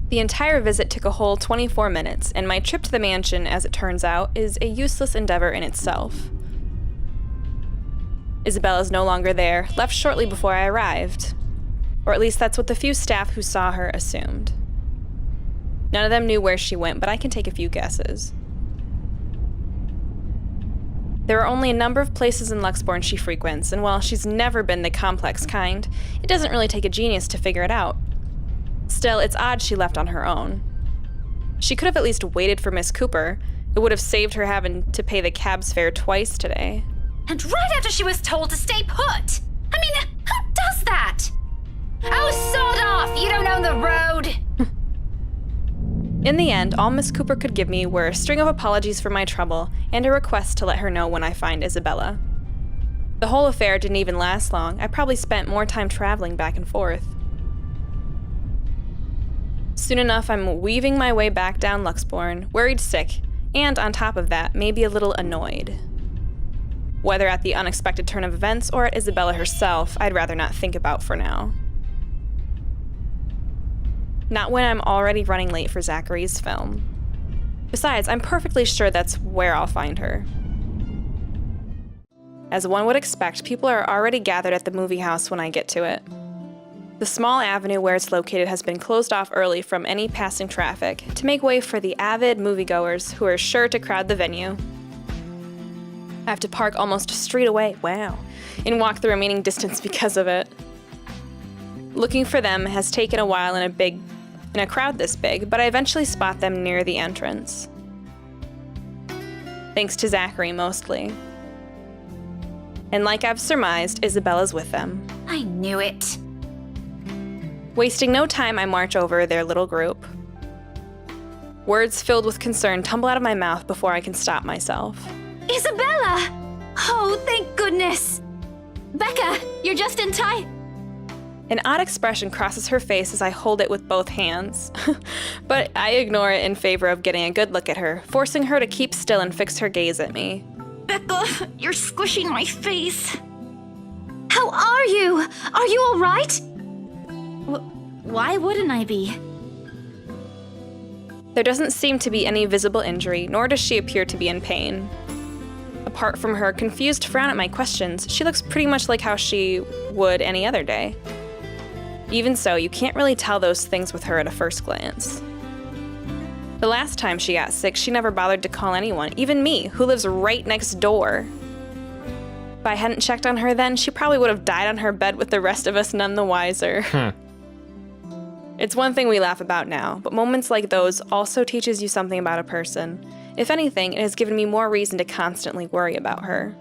The entire visit took a whole 24 minutes, and my trip to the mansion, as it turns out, is a useless endeavor in itself. Isabella's no longer there, left shortly before I arrived. Or at least that's what the few staff who saw her assumed. None of them knew where she went, but I can take a few guesses. There are only a number of places in Luxbourne she frequents, and while she's never been the complex kind, it doesn't really take a genius to figure it out. Still, it's odd she left on her own. She could have at least waited for Miss Cooper. It would have saved her having to pay the cab's fare twice today. And right after she was told to stay put! I mean, who does that? Oh, sod off! You don't own the road! In the end, all Miss Cooper could give me were a string of apologies for my trouble and a request to let her know when I find Isabella. The whole affair didn't even last long. I probably spent more time traveling back and forth. Soon enough, I'm weaving my way back down Luxbourne, worried sick, and on top of that, maybe a little annoyed. Whether at the unexpected turn of events or at Isabella herself, I'd rather not think about for now. Not when I'm already running late for Zachary's film. Besides, I'm perfectly sure that's where I'll find her. As one would expect, people are already gathered at the movie house when I get to it. The small avenue where it's located has been closed off early from any passing traffic to make way for the avid moviegoers who are sure to crowd the venue. I have to park almost a street away, wow, and walk the remaining distance because of it. Looking for them has taken a while in a crowd this big, but I eventually spot them near the entrance. Thanks to Zachary, mostly. And like I've surmised, Isabella's with them. I knew it. Wasting no time, I march over their little group. Words filled with concern tumble out of my mouth before I can stop myself. Isabella! Oh, thank goodness! Becca, you're just in time. An odd expression crosses her face as I hold it with both hands. But I ignore it in favor of getting a good look at her, forcing her to keep still and fix her gaze at me. Becca, you're squishing my face. How are you? Are you all right? Why wouldn't I be? There doesn't seem to be any visible injury, nor does she appear to be in pain. Apart from her confused frown at my questions, she looks pretty much like how she would any other day. Even so, you can't really tell those things with her at a first glance. The last time she got sick, she never bothered to call anyone, even me, who lives right next door. If I hadn't checked on her then, she probably would have died on her bed with the rest of us none the wiser. It's one thing we laugh about now, but moments like those also teaches you something about a person. If anything, it has given me more reason to constantly worry about her.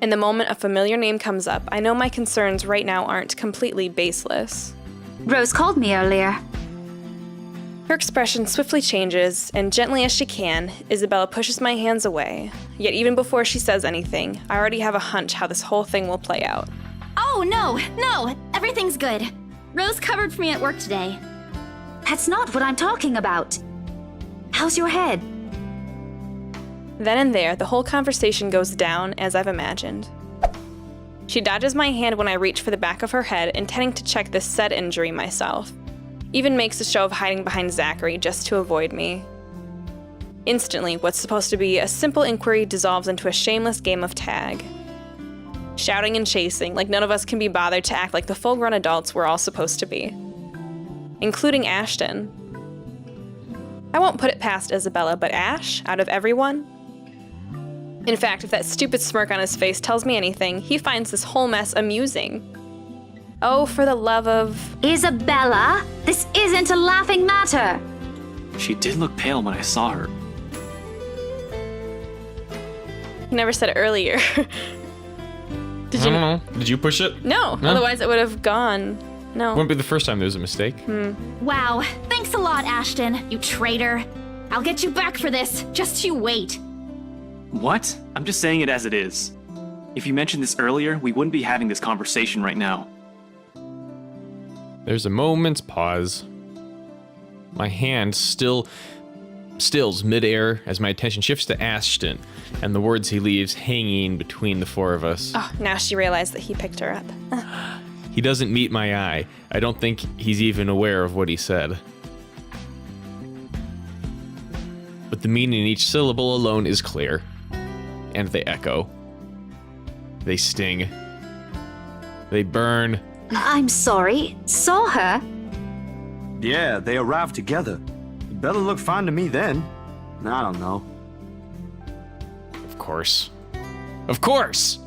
In the moment a familiar name comes up, I know my concerns right now aren't completely baseless. Rose called me earlier. Her expression swiftly changes, and gently as she can, Isabella pushes my hands away. Yet even before she says anything, I already have a hunch how this whole thing will play out. Oh, no, everything's good. Rose covered for me at work today. That's not what I'm talking about. How's your head? Then and there, the whole conversation goes down as I've imagined. She dodges my hand when I reach for the back of her head, intending to check this said injury myself. Even makes a show of hiding behind Zachary just to avoid me. Instantly, what's supposed to be a simple inquiry dissolves into a shameless game of tag. Shouting and chasing, like none of us can be bothered to act like the full-grown adults we're all supposed to be. Including Ashton. I won't put it past Isabella, but Ash, out of everyone? In fact, if that stupid smirk on his face tells me anything, he finds this whole mess amusing. Oh, for the love of... Isabella, this isn't a laughing matter. She did look pale when I saw her. You never said it earlier. I don't know. Did you push it? No, otherwise it would have gone. No. Wouldn't be the first time there was a mistake. Wow, thanks a lot, Ashton, you traitor. I'll get you back for this, just you wait. What? I'm just saying it as it is. If you mentioned this earlier, we wouldn't be having this conversation right now. There's a moment's pause. My hand stills midair as my attention shifts to Ashton and the words he leaves hanging between the four of us. Oh, now she realized that he picked her up. He doesn't meet my eye. I don't think he's even aware of what he said. But the meaning in each syllable alone is clear. And they echo. They sting. They burn. I'm sorry. Saw her? Yeah, they arrived together. Bella looked fine to me then. I don't know. Of course. Of course!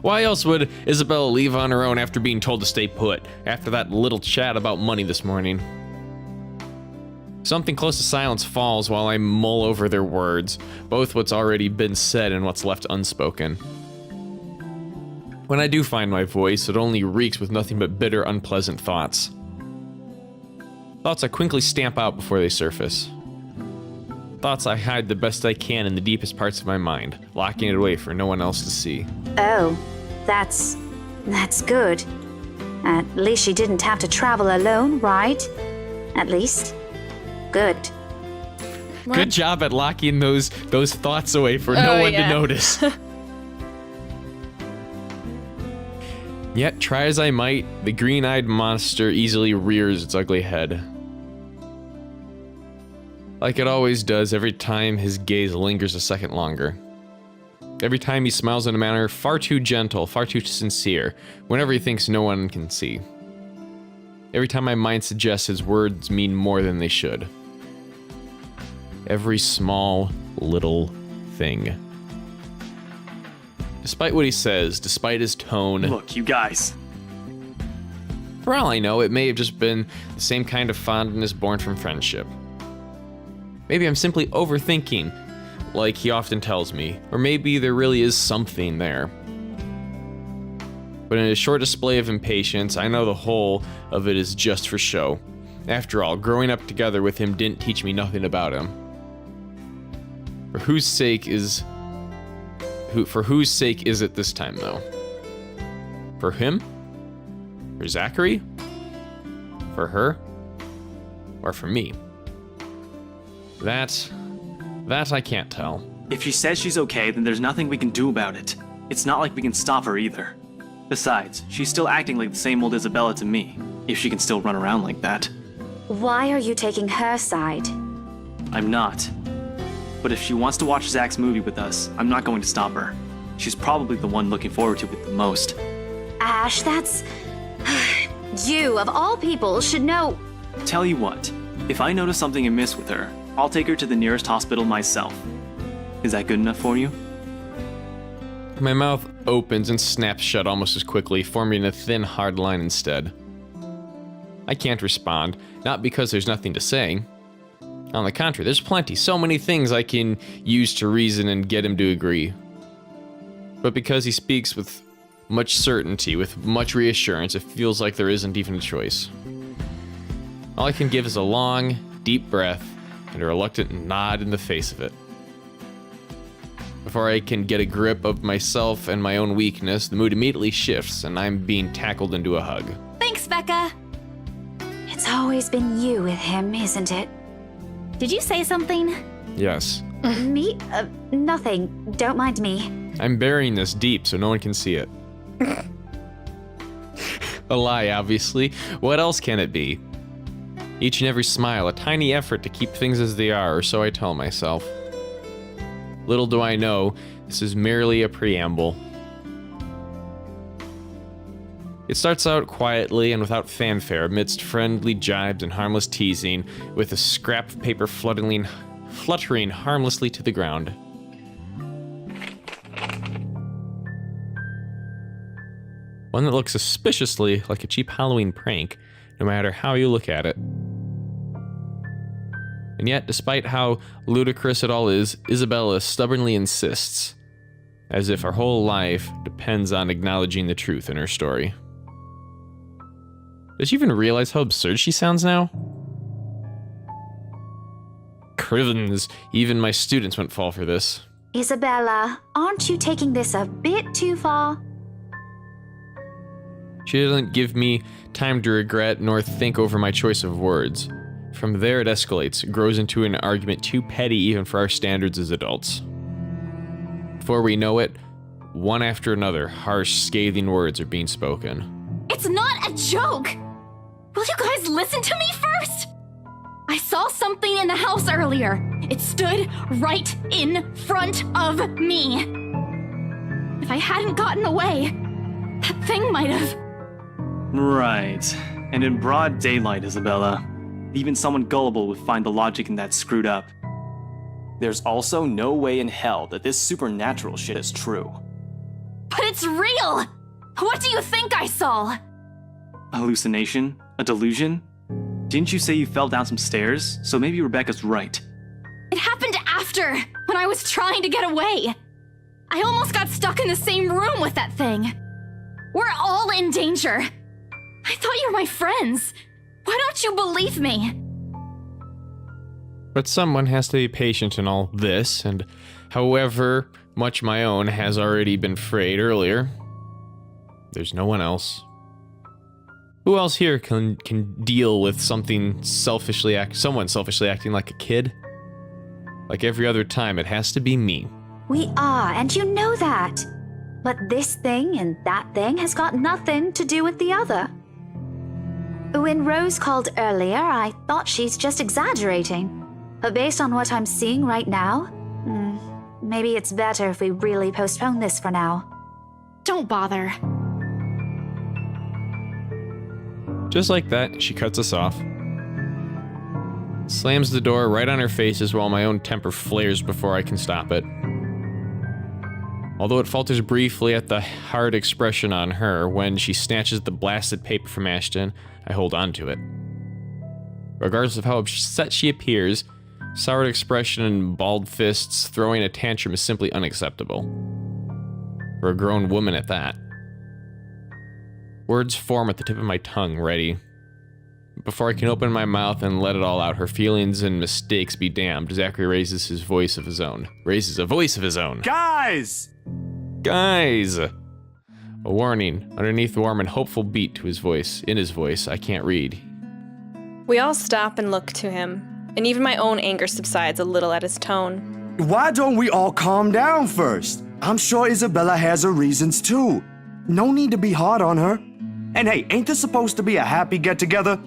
Why else would Isabella leave on her own after being told to stay put, after that little chat about money this morning? Something close to silence falls while I mull over their words, both what's already been said and what's left unspoken. When I do find my voice, it only reeks with nothing but bitter, unpleasant thoughts. Thoughts I quickly stamp out before they surface. Thoughts I hide the best I can in the deepest parts of my mind, locking it away for no one else to see. Oh, that's good. At least she didn't have to travel alone, right? At least. Good. What? Good job at locking those thoughts away for no one to notice. Yet, try as I might, the green-eyed monster easily rears its ugly head. Like it always does every time his gaze lingers a second longer. Every time he smiles in a manner far too gentle, far too sincere, whenever he thinks no one can see. Every time my mind suggests his words mean more than they should. Every small, little thing. Despite what he says, despite his tone... Look, you guys. For all I know, it may have just been the same kind of fondness born from friendship. Maybe I'm simply overthinking, like he often tells me, or maybe there really is something there. But in a short display of impatience, I know the whole of it is just for show. After all, growing up together with him didn't teach me nothing about him. For whose sake is it this time, though? For him? For Zachary? For her? Or for me? That I can't tell. If she says she's okay, then there's nothing we can do about it. It's not like we can stop her either. Besides, she's still acting like the same old Isabella to me, if she can still run around like that. Why are you taking her side? I'm not. But if she wants to watch Zach's movie with us, I'm not going to stop her. She's probably the one looking forward to it the most. Ash, that's... You, of all people, should know... Tell you what, if I notice something amiss with her, I'll take her to the nearest hospital myself. Is that good enough for you? My mouth opens and snaps shut almost as quickly, forming a thin, hard line instead. I can't respond, not because there's nothing to say. On the contrary, there's plenty, so many things I can use to reason and get him to agree. But because he speaks with much certainty, with much reassurance, it feels like there isn't even a choice. All I can give is a long, deep breath and a reluctant nod in the face of it. Before I can get a grip of myself and my own weakness, the mood immediately shifts and I'm being tackled into a hug. Thanks, Becca. It's always been you with him, isn't it? Did you say something? Yes. Me? Nothing. Don't mind me. I'm burying this deep so no one can see it. A lie, obviously. What else can it be? Each and every smile, a tiny effort to keep things as they are, or so I tell myself. Little do I know, this is merely a preamble. It starts out quietly and without fanfare, amidst friendly jibes and harmless teasing, with a scrap of paper fluttering harmlessly to the ground. One that looks suspiciously like a cheap Halloween prank, no matter how you look at it. And yet, despite how ludicrous it all is, Isabella stubbornly insists, as if her whole life depends on acknowledging the truth in her story. Does she even realize how absurd she sounds now? Crivens, even my students wouldn't fall for this. Isabella, aren't you taking this a bit too far? She doesn't give me time to regret nor think over my choice of words. From there it escalates, grows into an argument too petty even for our standards as adults. Before we know it, one after another, harsh, scathing words are being spoken. It's not a joke! Will you guys listen to me first? I saw something in the house earlier. It stood right in front of me. If I hadn't gotten away, that thing might have... Right. And in broad daylight, Isabella. Even someone gullible would find the logic in that screwed up. There's also no way in hell that this supernatural shit is true. But it's real! What do you think I saw? A hallucination? A delusion? Didn't you say you fell down some stairs? So maybe Rebecca's right. It happened after, when I was trying to get away. I almost got stuck in the same room with that thing. We're all in danger. I thought you were my friends. Why don't you believe me? But someone has to be patient in all this, and however much my own has already been frayed earlier, there's no one else. Who else here can deal with someone selfishly acting like a kid? Like every other time, it has to be me. We are, and you know that. But this thing and that thing has got nothing to do with the other. When Rose called earlier, I thought she's just exaggerating. But based on what I'm seeing right now, maybe it's better if we really postpone this for now. Don't bother. Just like that, she cuts us off. Slams the door right on our faces while my own temper flares before I can stop it. Although it falters briefly at the hard expression on her when she snatches the blasted paper from Ashton, I hold on to it. Regardless of how upset she appears, soured expression and balled fists throwing a tantrum is simply unacceptable. For a grown woman at that. Words form at the tip of my tongue, ready. Before I can open my mouth and let it all out, her feelings and mistakes be damned, Zachary raises a voice of his own. Guys! Guys! A warning, underneath the warm and hopeful beat to his voice. In his voice, I can't read. We all stop and look to him, and even my own anger subsides a little at his tone. Why don't we all calm down first? I'm sure Isabella has her reasons too. No need to be hard on her. And hey, ain't this supposed to be a happy get-together?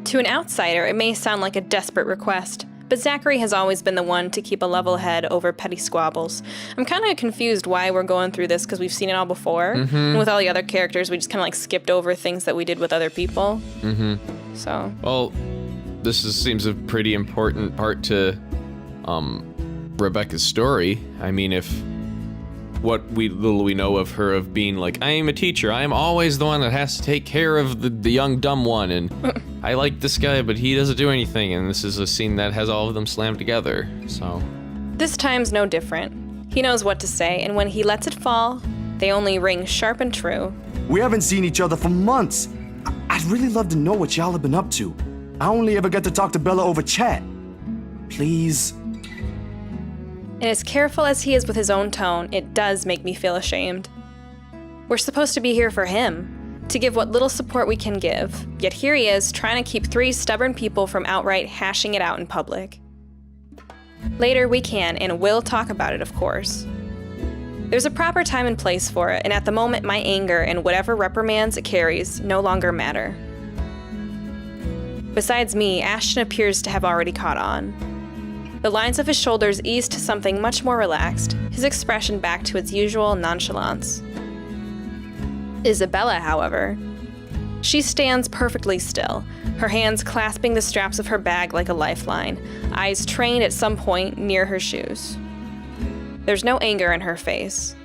To an outsider, it may sound like a desperate request, but Zachary has always been the one to keep a level head over petty squabbles. I'm kind of confused why we're going through this because we've seen it all before. And with all the other characters, we just kind of like skipped over things that we did with other people. So. Well, seems a pretty important part to Rebecca's story. I mean, if what little we know of her of being like, I am a teacher, I am always the one that has to take care of the young dumb one, and I like this guy, but he doesn't do anything, and this is a scene that has all of them slammed together, so. This time's no different. He knows what to say, and when he lets it fall, they only ring sharp and true. We haven't seen each other for months. I'd really love to know what y'all have been up to. I only ever get to talk to Bella over chat. Please. And as careful as he is with his own tone, it does make me feel ashamed. We're supposed to be here for him, to give what little support we can give, yet here he is trying to keep 3 stubborn people from outright hashing it out in public. Later we can and will talk about it, of course. There's a proper time and place for it, and at the moment my anger and whatever reprimands it carries no longer matter. Besides me, Ashton appears to have already caught on. The lines of his shoulders ease to something much more relaxed, his expression back to its usual nonchalance. Isabella, however, she stands perfectly still, her hands clasping the straps of her bag like a lifeline, eyes trained at some point near her shoes. There's no anger in her face,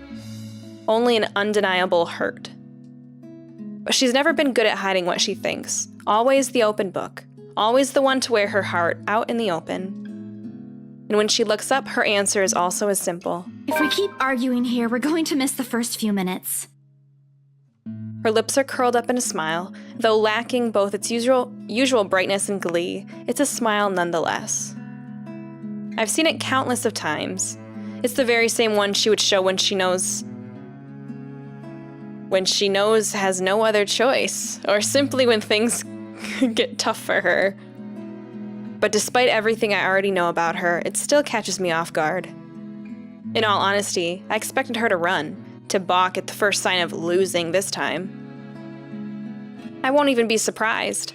only an undeniable hurt. But she's never been good at hiding what she thinks, always the open book, always the one to wear her heart out in the open. And when she looks up, her answer is also as simple. If we keep arguing here, we're going to miss the first few minutes. Her lips are curled up in a smile, though lacking both its usual brightness and glee, it's a smile nonetheless. I've seen it countless of times. It's the very same one she would show when she knows has no other choice, or simply when things get tough for her. But despite everything I already know about her, it still catches me off guard. In all honesty, I expected her to run, to balk at the first sign of losing this time. I won't even be surprised.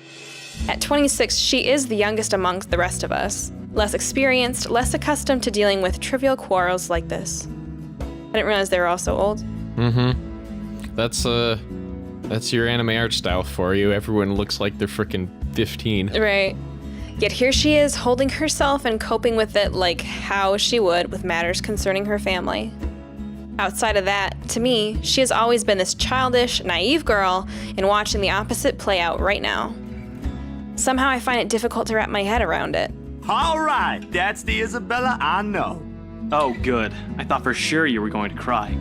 At 26, she is the youngest amongst the rest of us, less experienced, less accustomed to dealing with trivial quarrels like this. I didn't realize they were also old. That's your anime art style for you. Everyone looks like they're freaking 15. Right. Yet here she is, holding herself and coping with it like how she would with matters concerning her family. Outside of that, to me, she has always been this childish, naive girl, and watching the opposite play out right now. Somehow I find it difficult to wrap my head around it. All right, that's the Isabella I know. Oh, good. I thought for sure you were going to cry.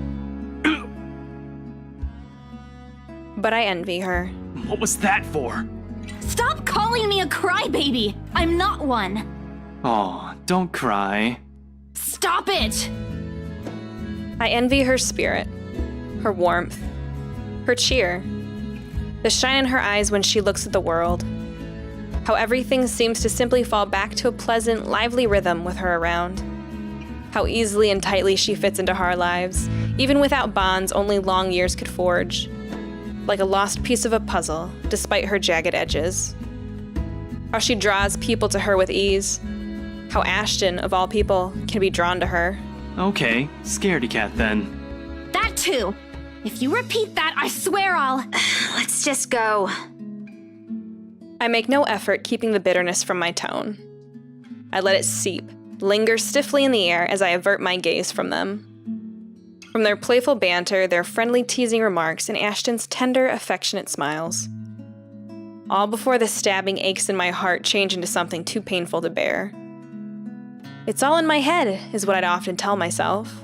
But I envy her. What was that for? Stop calling me a crybaby! I'm not one! Oh, don't cry. Stop it! I envy her spirit, her warmth, her cheer, the shine in her eyes when she looks at the world, how everything seems to simply fall back to a pleasant, lively rhythm with her around, how easily and tightly she fits into our lives, even without bonds only long years could forge, like a lost piece of a puzzle, despite her jagged edges, how she draws people to her with ease, how Ashton, of all people, can be drawn to her. Okay, scaredy cat then. That too! If you repeat that, I swear I'll... Let's just go. I make no effort keeping the bitterness from my tone. I let it seep, linger stiffly in the air as I avert my gaze from them. From their playful banter, their friendly teasing remarks, and Ashton's tender, affectionate smiles. All before the stabbing aches in my heart change into something too painful to bear. It's all in my head, is what I'd often tell myself.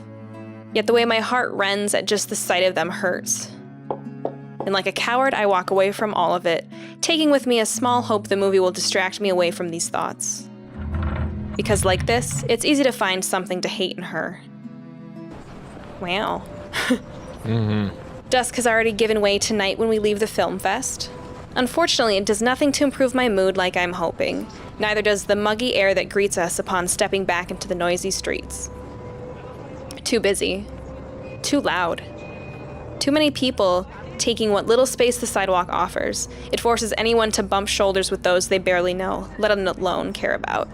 Yet the way my heart rends at just the sight of them hurts. And like a coward, I walk away from all of it, taking with me a small hope the movie will distract me away from these thoughts. Because like this, it's easy to find something to hate in her. Wow. Dusk has already given way tonight when we leave the film fest. Unfortunately, it does nothing to improve my mood like I'm hoping. Neither does the muggy air that greets us upon stepping back into the noisy streets. Too busy. Too loud. Too many people taking what little space the sidewalk offers. It forces anyone to bump shoulders with those they barely know, let alone care about.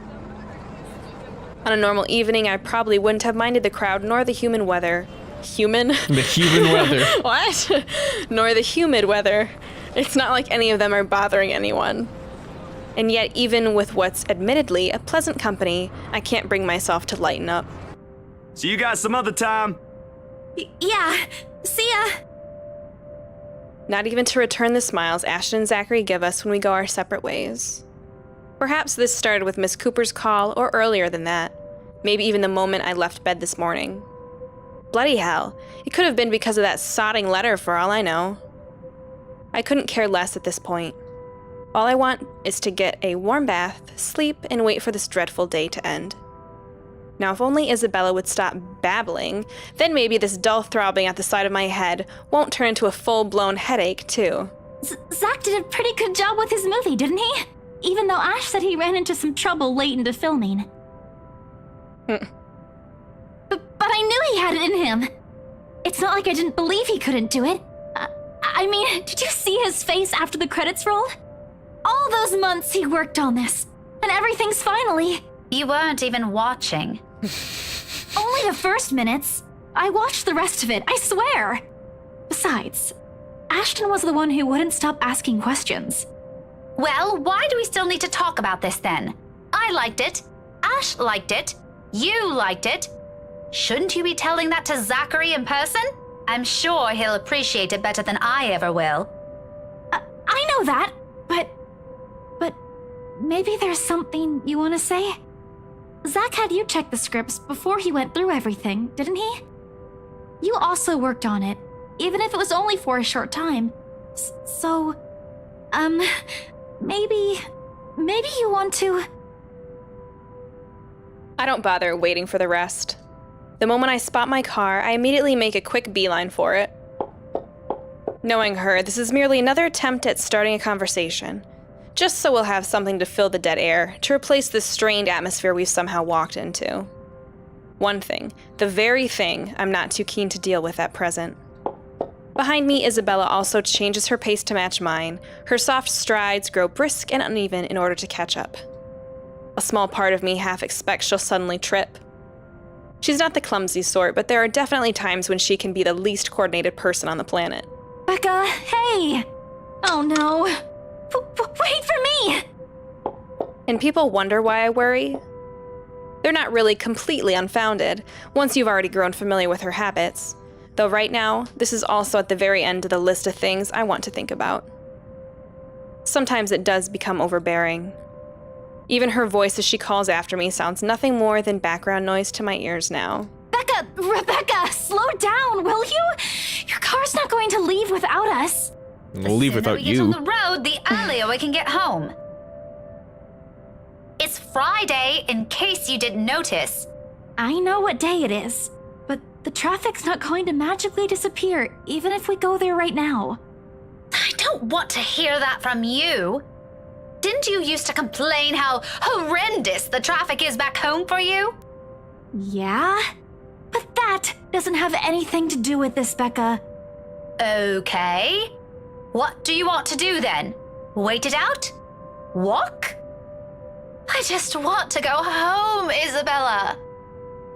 On a normal evening, I probably wouldn't have minded the crowd nor the human weather. Human? The human weather. What? Nor the humid weather. It's not like any of them are bothering anyone. And yet, even with what's admittedly a pleasant company, I can't bring myself to lighten up. See you guys some other time. Yeah, see ya! Not even to return the smiles Ashton and Zachary give us when we go our separate ways. Perhaps this started with Miss Cooper's call, or earlier than that. Maybe even the moment I left bed this morning. Bloody hell, it could have been because of that sodding letter for all I know. I couldn't care less at this point. All I want is to get a warm bath, sleep, and wait for this dreadful day to end. Now, if only Isabella would stop babbling, then maybe this dull throbbing at the side of my head won't turn into a full-blown headache, too. Zach did a pretty good job with his movie, didn't he? Even though Ash said he ran into some trouble late into filming. But I knew he had it in him. It's not like I didn't believe he couldn't do it. I mean, did you see his face after the credits rolled? All those months he worked on this, and everything's finally... You weren't even watching. Only the first minutes. I watched the rest of it, I swear. Besides, Ashton was the one who wouldn't stop asking questions. Well, why do we still need to talk about this then? I liked it. Ash liked it. You liked it. Shouldn't you be telling that to Zachary in person? I'm sure he'll appreciate it better than I ever will. I know that, but maybe there's something you want to say? Zach had you check the scripts before he went through everything, didn't he? You also worked on it, even if it was only for a short time. Maybe you want to... I don't bother waiting for the rest. The moment I spot my car, I immediately make a quick beeline for it. Knowing her, this is merely another attempt at starting a conversation. Just so we'll have something to fill the dead air, to replace the strained atmosphere we've somehow walked into. One thing, the very thing I'm not too keen to deal with at present. Behind me, Isabella also changes her pace to match mine. Her soft strides grow brisk and uneven in order to catch up. A small part of me half expects she'll suddenly trip. She's not the clumsy sort, but there are definitely times when she can be the least coordinated person on the planet. Becca, hey! Oh no. Wait for me! And people wonder why I worry. They're not really completely unfounded, once you've already grown familiar with her habits. Though right now, this is also at the very end of the list of things I want to think about. Sometimes it does become overbearing. Even her voice as she calls after me sounds nothing more than background noise to my ears now. Rebecca, slow down, will you? Your car's not going to leave without us. We'll leave without you. The sooner we get on the road, the earlier we can get home. It's Friday, in case you didn't notice. I know what day it is, but the traffic's not going to magically disappear, even if we go there right now. I don't want to hear that from you. Didn't you used to complain how horrendous the traffic is back home for you? Yeah? But that doesn't have anything to do with this, Becca. Okay. What do you want to do then? Wait it out? Walk? I just want to go home, Isabella.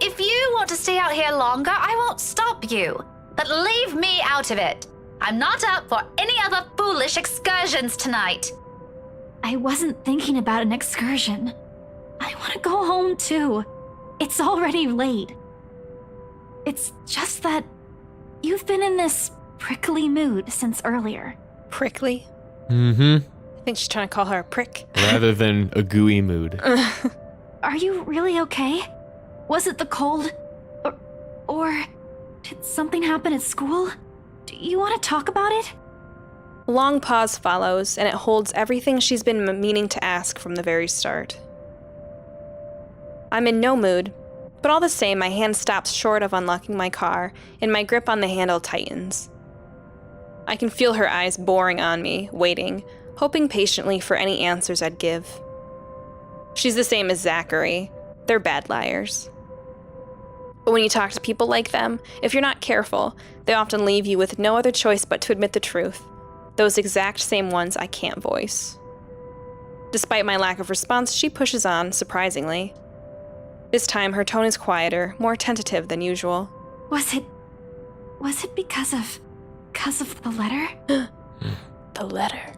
If you want to stay out here longer, I won't stop you. But leave me out of it. I'm not up for any other foolish excursions tonight. I wasn't thinking about an excursion. I want to go home too. It's already late. It's just that you've been in this prickly mood since earlier. Prickly? Mm-hmm. I think she's trying to call her a prick. Rather than a gooey mood. Are you really okay? Was it the cold? Or did something happen at school? Do you want to talk about it? A long pause follows, and it holds everything she's been meaning to ask from the very start. I'm in no mood, but all the same, my hand stops short of unlocking my car, and my grip on the handle tightens. I can feel her eyes boring on me, waiting, hoping patiently for any answers I'd give. She's the same as Zachary. They're bad liars. But when you talk to people like them, if you're not careful, they often leave you with no other choice but to admit the truth. Those exact same ones I can't voice. Despite my lack of response, she pushes on, surprisingly. This time, her tone is quieter, more tentative than usual. Was it because of the letter? The letter.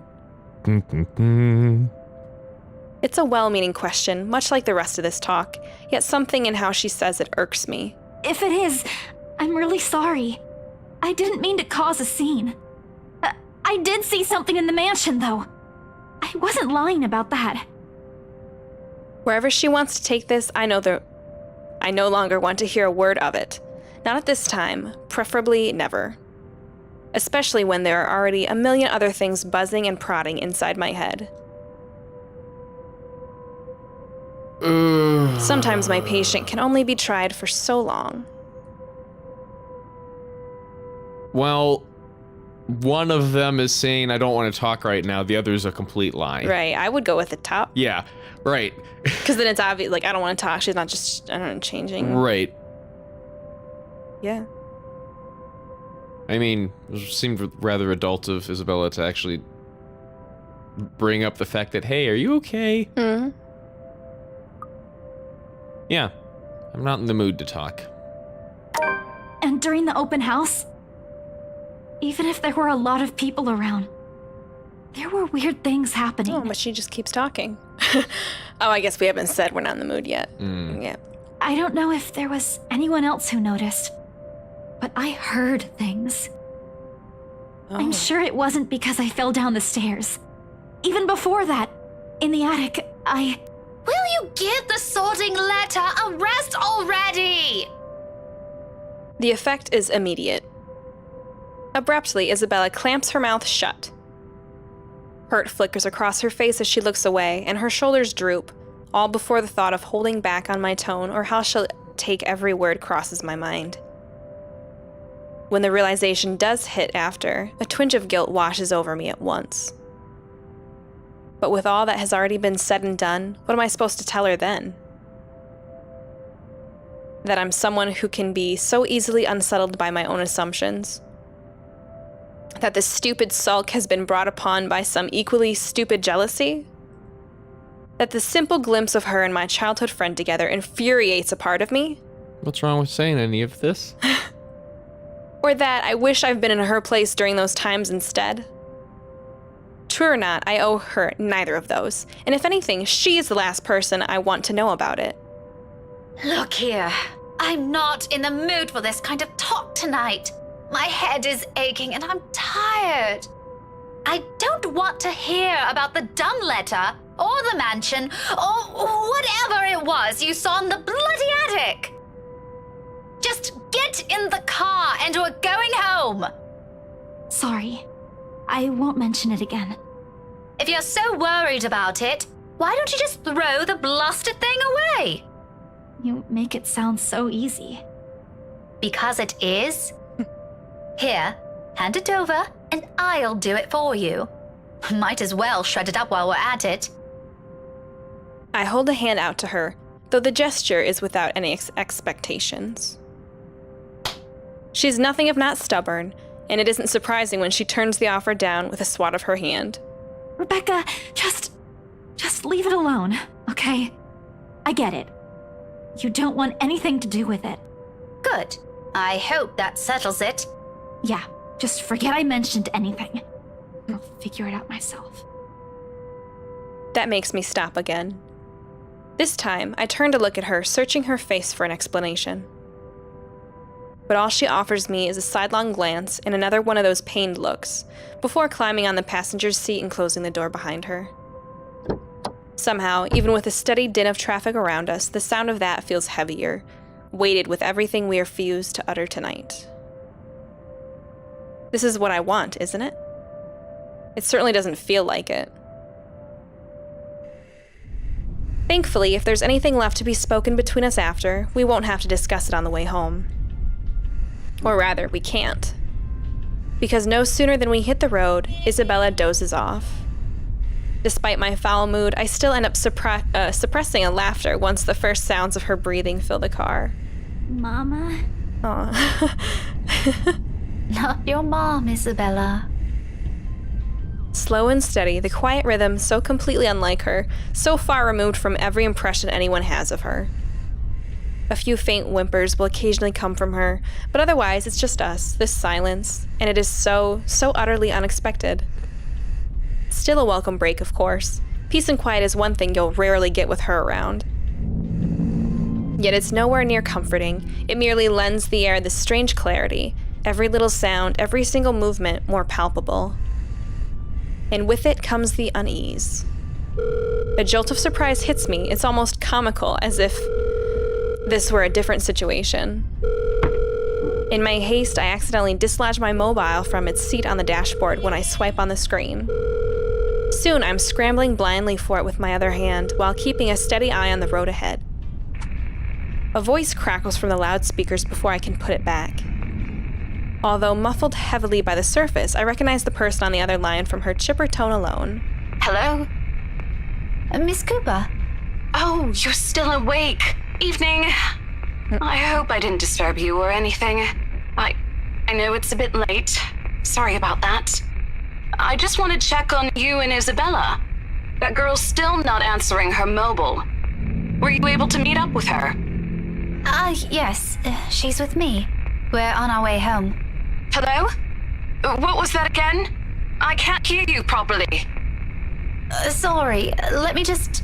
It's a well-meaning question, much like the rest of this talk, yet something in how she says it irks me. If it is, I'm really sorry. I didn't mean to cause a scene. I did see something in the mansion, though. I wasn't lying about that. Wherever she wants to take this, I no longer want to hear a word of it. Not at this time, preferably never. Especially when there are already a million other things buzzing and prodding inside my head. Sometimes my patience can only be tried for so long. Well, one of them is saying, I don't want to talk right now. The other is a complete lie. Right, I would go with the top. Yeah, right. Because then it's obvious, like, I don't want to talk. She's not just, I don't know, changing. Right. Yeah. I mean, it seemed rather adult of Isabella to actually bring up the fact that, hey, are you okay? Mm-hmm. Yeah, I'm not in the mood to talk. And during the open house, even if there were a lot of people around, there were weird things happening. Oh, but she just keeps talking. Oh, I guess we haven't said we're not in the mood yet. Yeah. I don't know if there was anyone else who noticed, but I heard things. Oh. I'm sure it wasn't because I fell down the stairs. Even before that, in the attic, Will you give the sorting letter a rest already? The effect is immediate. Abruptly, Isabella clamps her mouth shut. Hurt flickers across her face as she looks away, and her shoulders droop, all before the thought of holding back on my tone or how she'll take every word crosses my mind. When the realization does hit after, a twinge of guilt washes over me at once. But with all that has already been said and done, what am I supposed to tell her then? That I'm someone who can be so easily unsettled by my own assumptions? That the stupid sulk has been brought upon by some equally stupid jealousy? That the simple glimpse of her and my childhood friend together infuriates a part of me? What's wrong with saying any of this? Or that I wish I've been in her place during those times instead? True or not, I owe her neither of those. And if anything, she is the last person I want to know about it. Look here. I'm not in the mood for this kind of talk tonight. My head is aching and I'm tired. I don't want to hear about the dumb letter or the mansion or whatever it was you saw in the bloody attic. Just get in the car and we're going home. Sorry. I won't mention it again. If you're so worried about it, why don't you just throw the blasted thing away? You make it sound so easy. Because it is. Here, hand it over and I'll do it for you. Might as well shred it up while we're at it. I hold a hand out to her, though the gesture is without any expectations. She's nothing if not stubborn, and it isn't surprising when she turns the offer down with a swat of her hand. Rebecca, just leave it alone, okay? I get it. You don't want anything to do with it. Good. I hope that settles it. Yeah, just forget I mentioned anything. I'll figure it out myself. That makes me stop again. This time, I turn to look at her, searching her face for an explanation. But all she offers me is a sidelong glance and another one of those pained looks, before climbing on the passenger's seat and closing the door behind her. Somehow, even with a steady din of traffic around us, the sound of that feels heavier, weighted with everything we are fused to utter tonight. This is what I want, isn't it? It certainly doesn't feel like it. Thankfully, if there's anything left to be spoken between us after, we won't have to discuss it on the way home. Or rather, we can't. Because no sooner than we hit the road, Isabella dozes off. Despite my foul mood, I still end up suppressing a laughter once the first sounds of her breathing fill the car. Mama? Aw. Not your mom, Isabella. Slow and steady, the quiet rhythm so completely unlike her, so far removed from every impression anyone has of her. A few faint whimpers will occasionally come from her, but otherwise it's just us, this silence, and it is so utterly unexpected. Still a welcome break, of course. Peace and quiet is one thing you'll rarely get with her around. Yet it's nowhere near comforting. It merely lends the air this strange clarity, every little sound, every single movement more palpable. And with it comes the unease. A jolt of surprise hits me. It's almost comical, as if this were a different situation. In my haste, I accidentally dislodge my mobile from its seat on the dashboard when I swipe on the screen. Soon, I'm scrambling blindly for it with my other hand, while keeping a steady eye on the road ahead. A voice crackles from the loudspeakers before I can put it back. Although muffled heavily by the surface, I recognize the person on the other line from her chipper tone alone. Hello? Miss Cooper? Oh, you're still awake. Evening. I hope I didn't disturb you or anything. I know it's a bit late. Sorry about that. I just want to check on you and Isabella. That girl's still not answering her mobile. Were you able to meet up with her? Yes. She's with me. We're on our way home. Hello? What was that again? I can't hear you properly. Sorry. Let me just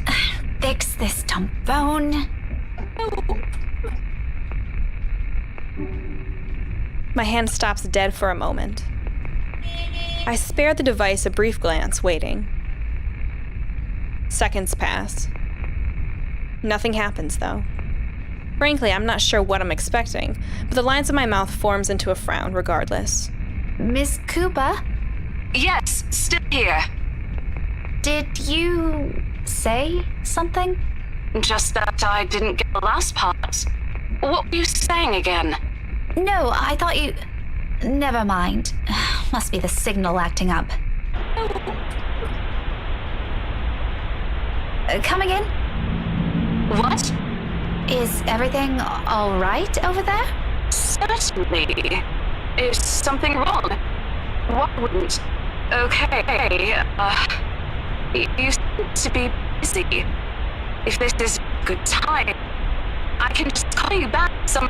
fix this dumb phone. My hand stops dead for a moment. I spare the device a brief glance, waiting. Seconds pass. Nothing happens, though. Frankly, I'm not sure what I'm expecting, but the lines of my mouth forms into a frown regardless. Miss Cooper? Yes, still here. Did you say something? Just that I didn't get the last part. What were you saying again? No, I thought you... Never mind. Must be the signal acting up. Coming in? What? Is everything all right over there? Certainly. Is something wrong? What wouldn't? Okay, you seem to be busy. If this is a good time, I can just call you back some,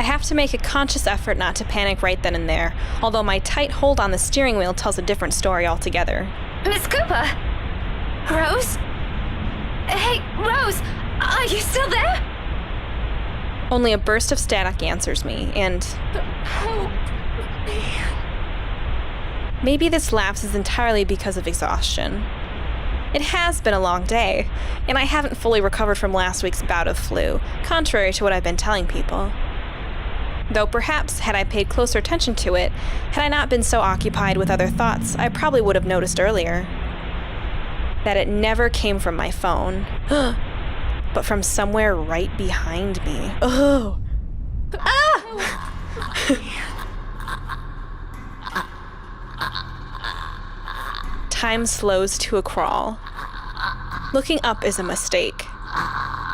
I have to make a conscious effort not to panic right then and there, although my tight hold on the steering wheel tells a different story altogether. Miss Cooper? Rose? Hey, Rose, are you still there? Only a burst of static answers me, and maybe this lapse is entirely because of exhaustion. It has been a long day, and I haven't fully recovered from last week's bout of flu, contrary to what I've been telling people. Though perhaps, had I paid closer attention to it, had I not been so occupied with other thoughts, I probably would have noticed earlier that it never came from my phone, but from somewhere right behind me. Oh! Ah! Time slows to a crawl. Looking up is a mistake.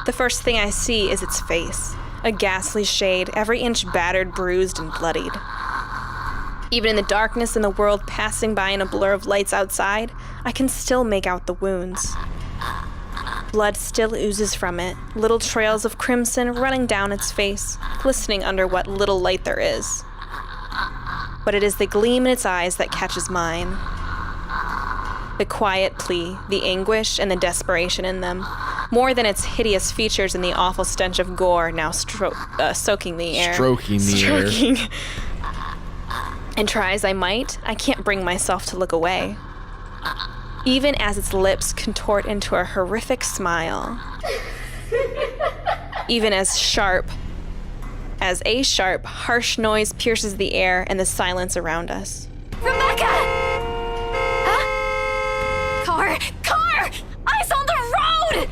The first thing I see is its face. A ghastly shade, every inch battered, bruised, and bloodied. Even in the darkness and the world passing by in a blur of lights outside, I can still make out the wounds. Blood still oozes from it, little trails of crimson running down its face, glistening under what little light there is. But it is the gleam in its eyes that catches mine. The quiet plea, the anguish, and the desperation in them, more than its hideous features and the awful stench of gore now soaking the air. Stroking the air. And try as I might, I can't bring myself to look away. Even as its lips contort into a horrific smile. Even as a sharp, harsh noise pierces the air and the silence around us. Rebecca! Huh? Car! Eyes on the road!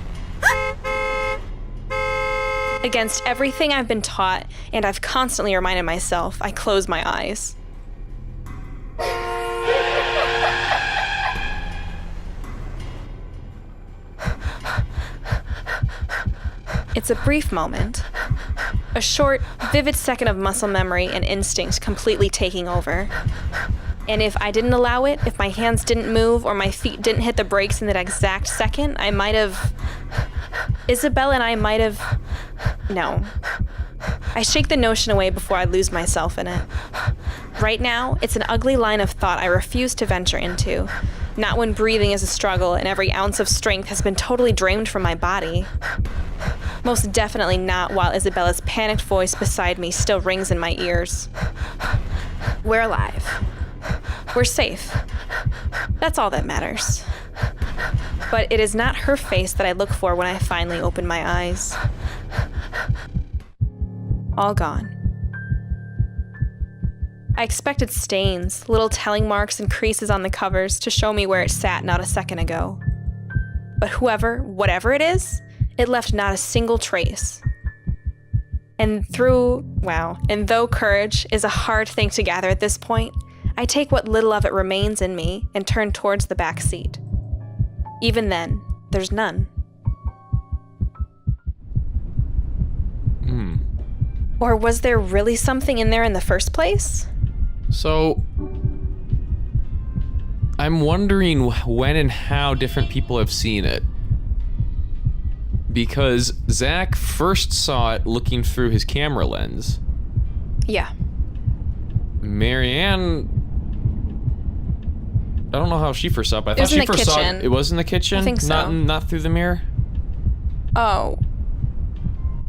Against everything I've been taught, and I've constantly reminded myself, I close my eyes. It's a brief moment. A short, vivid second of muscle memory and instinct completely taking over. And if I didn't allow it, if my hands didn't move or my feet didn't hit the brakes in that exact second, Isabella and I might have... No. I shake the notion away before I lose myself in it. Right now, it's an ugly line of thought I refuse to venture into. Not when breathing is a struggle and every ounce of strength has been totally drained from my body. Most definitely not while Isabella's panicked voice beside me still rings in my ears. We're alive. We're safe. That's all that matters. But it is not her face that I look for when I finally open my eyes. All gone. I expected stains, little telling marks and creases on the covers to show me where it sat not a second ago. But whatever it is, it left not a single trace. And though courage is a hard thing to gather at this point, I take what little of it remains in me and turn towards the back seat. Even then, there's none. Or was there really something in there in the first place? So, I'm wondering when and how different people have seen it. Because Zach first saw it looking through his camera lens. Yeah. Marianne, I don't know how she first saw it, but I thought she first saw it. It was in the kitchen? I think so. Not through the mirror? Oh.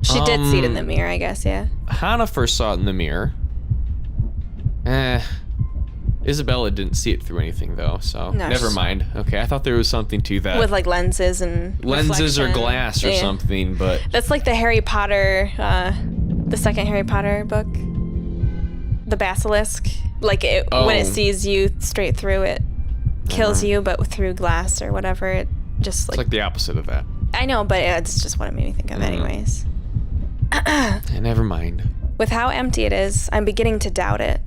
She did see it in the mirror, I guess, yeah. Hannah first saw it in the mirror. Isabella didn't see it through anything, though, so no, never mind. Okay, I thought there was something to that. With, like, lenses and lenses or glass or something, but... That's like the Harry Potter, the second Harry Potter book. The basilisk. Like, when it sees you straight through, it kills you, but through glass or whatever, it just, like... It's like the opposite of that. I know, but it's just what it made me think of anyways. Never mind. With how empty it is, I'm beginning to doubt it.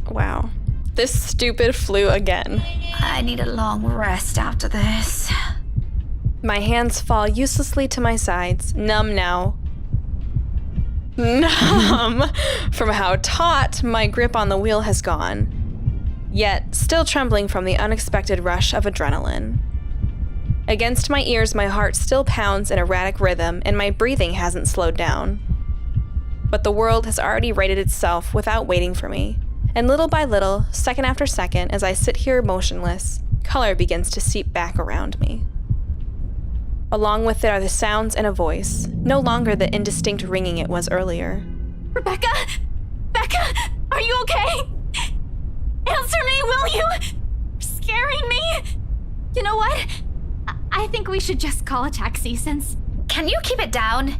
Wow. This stupid flu again. I need a long rest after this. My hands fall uselessly to my sides, numb now. Numb from how taut my grip on the wheel has gone, yet still trembling from the unexpected rush of adrenaline. Against my ears, my heart still pounds in erratic rhythm, and my breathing hasn't slowed down. But the world has already righted itself without waiting for me, and little by little, second after second, as I sit here motionless, color begins to seep back around me. Along with it are the sounds and a voice, no longer the indistinct ringing it was earlier. Rebecca? Becca, are you okay? Answer me, will you? You're scaring me. You know what? I think we should just call a taxi since... Can you keep it down?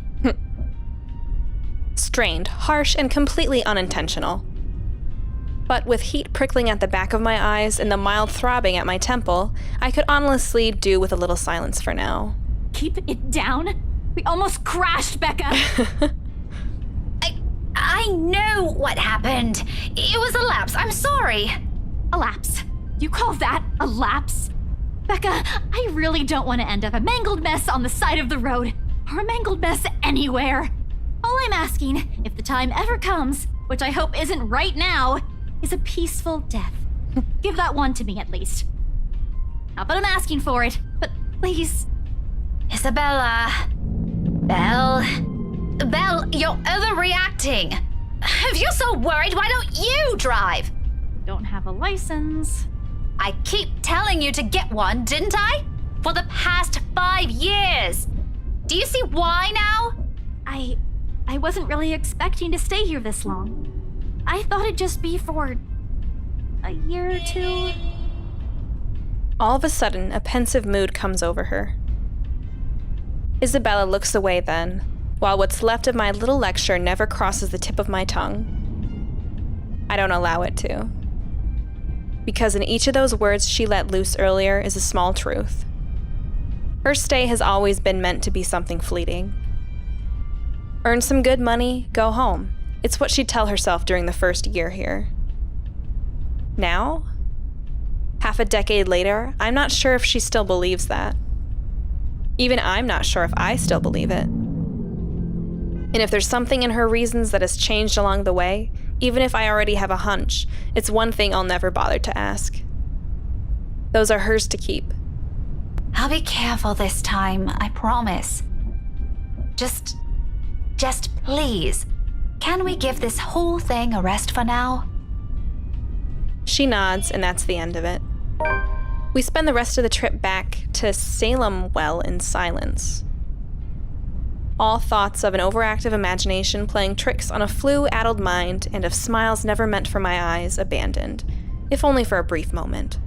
Strained, harsh, and completely unintentional. But with heat prickling at the back of my eyes and the mild throbbing at my temple, I could honestly do with a little silence for now. Keep it down? We almost crashed, Becca. I know what happened. It was a lapse. I'm sorry. A lapse? You call that a lapse? Becca, I really don't want to end up a mangled mess on the side of the road, or a mangled mess anywhere. All I'm asking, if the time ever comes, which I hope isn't right now, is a peaceful death. Give that one to me at least. Not that I'm asking for it, but please. Isabella. Belle, you're overreacting. If you're so worried, why don't you drive? Don't have a license. I keep telling you to get one, didn't I? For the past 5 years. Do you see why now? I wasn't really expecting to stay here this long. I thought it'd just be for a year or two. All of a sudden, a pensive mood comes over her. Isabella looks away then, while what's left of my little lecture never crosses the tip of my tongue. I don't allow it to. Because in each of those words she let loose earlier is a small truth. Her stay has always been meant to be something fleeting. Earn some good money, go home. It's what she'd tell herself during the first year here. Now, half a decade later, I'm not sure if she still believes that. Even I'm not sure if I still believe it. And if there's something in her reasons that has changed along the way, even if I already have a hunch, it's one thing I'll never bother to ask. Those are hers to keep. I'll be careful this time, I promise. Just please, can we give this whole thing a rest for now? She nods, and that's the end of it. We spend the rest of the trip back to Salem well in silence. All thoughts of an overactive imagination playing tricks on a flu-addled mind and of smiles never meant for my eyes abandoned, if only for a brief moment.